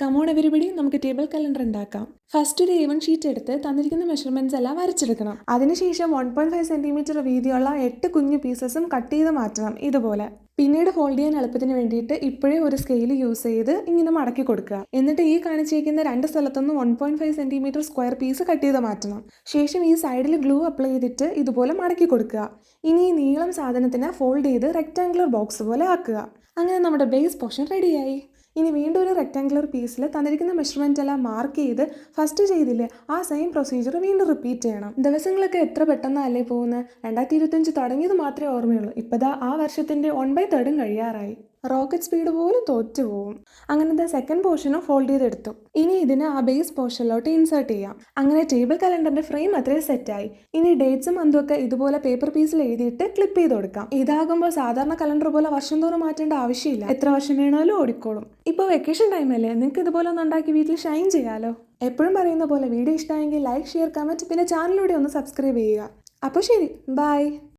Come on everybody, നമുക്ക് table calendar ഉണ്ടാക്കാം. First ഒരു A1 ഷീറ്റ് എടുത്ത് തന്നിരിക്കുന്ന മെഷർമെന്റ്സ് എല്ലാം വരച്ചെടുക്കണം. അതിനുശേഷം 1.5 സെന്റിമീറ്റർ വീതിയുള്ള 8 കുഞ്ഞു പീസസും കട്ട് ചെയ്ത് മാറ്റണം ഇതുപോലെ. പിന്നീട് ഫോൾഡ് ചെയ്യാൻ എളുപ്പത്തിന് വേണ്ടിയിട്ട് ഇപ്പോഴേ ഒരു സ്കെയിൽ യൂസ് ചെയ്ത് ഇങ്ങനെ മടക്കി കൊടുക്കുക. എന്നിട്ട് ഈ കാണിച്ചിരിക്കുന്ന 2 സ്ഥലത്തുനിന്ന് 1.5 സെന്റിമീറ്റർ സ്ക്വയർ പീസ് കട്ട് ചെയ്ത് മാറ്റണം. ശേഷം ഈ സൈഡിൽ ഗ്ലൂ അപ്ലൈ ചെയ്തിട്ട് ഇതുപോലെ മടക്കി കൊടുക്കുക. ഇനി ഈ നീളം സാധനത്തിന് ഫോൾഡ് ചെയ്ത് റെക്ടാങ്കുലർ ബോക്സ് പോലെ ആക്കുക. അങ്ങനെ നമ്മുടെ ബേസ് പോർഷൻ റെഡിയായി. ഇനി വീണ്ടും ഒരു റെക്ടാങ്കുലർ പീസിൽ തന്നിരിക്കുന്ന മെഷർമെന്റ് എല്ലാം മാർക്ക് ചെയ്ത് ഫസ്റ്റ് ചെയ്തില്ലേ ആ സെയിം പ്രൊസീജിയർ വീണ്ടും റിപ്പീറ്റ് ചെയ്യണം. ദിവസങ്ങളൊക്കെ എത്ര പെട്ടെന്നല്ലേ പോകുന്നത്. 2025 തുടങ്ങിയത് മാത്രമേ ഓർമ്മയുള്ളൂ. ഇപ്പതാ ആ വർഷത്തിന്റെ 1/3 കഴിയാറായി. റോക്കറ്റ് സ്പീഡ് പോലും തോറ്റുപോകും. അങ്ങനത്തെ സെക്കൻഡ് പോർഷനും ഫോൾഡ് ചെയ്തെടുത്തു. ഇനി ഇതിനെ ആ ബേസ് പോർഷനിലോട്ട് ഇൻസേർട്ട് ചെയ്യാം. അങ്ങനെ ടേബിൾ കലണ്ടറിന്റെ ഫ്രെയിം അത്രയും സെറ്റായി. ഇനി ഡേറ്റ്സും മന്തും ഇതുപോലെ പേപ്പർ പീസിൽ എഴുതിയിട്ട് ക്ലിപ്പ് ചെയ്ത് കൊടുക്കാം. ഇതാകുമ്പോൾ സാധാരണ കലണ്ടർ പോലെ വർഷം തോറും മാറ്റേണ്ട ആവശ്യമില്ല. എത്ര വർഷം വേണമല്ലോ ഓടിക്കോളും. ഇപ്പോൾ വെക്കേഷൻ ടൈമല്ലേ, നിങ്ങൾക്ക് ഇതുപോലെ ഒന്ന് ഉണ്ടാക്കി വീട്ടിൽ ഷൈൻ ചെയ്യാലോ. എപ്പോഴും പറയുന്ന പോലെ വീഡിയോ ഇഷ്ടമായെങ്കിൽ ലൈക്ക്, ഷെയർ, കമൻറ്റ്, പിന്നെ ചാനലിലൂടെ ഒന്ന് സബ്സ്ക്രൈബ് ചെയ്യുക. അപ്പോൾ ശരി, ബൈ.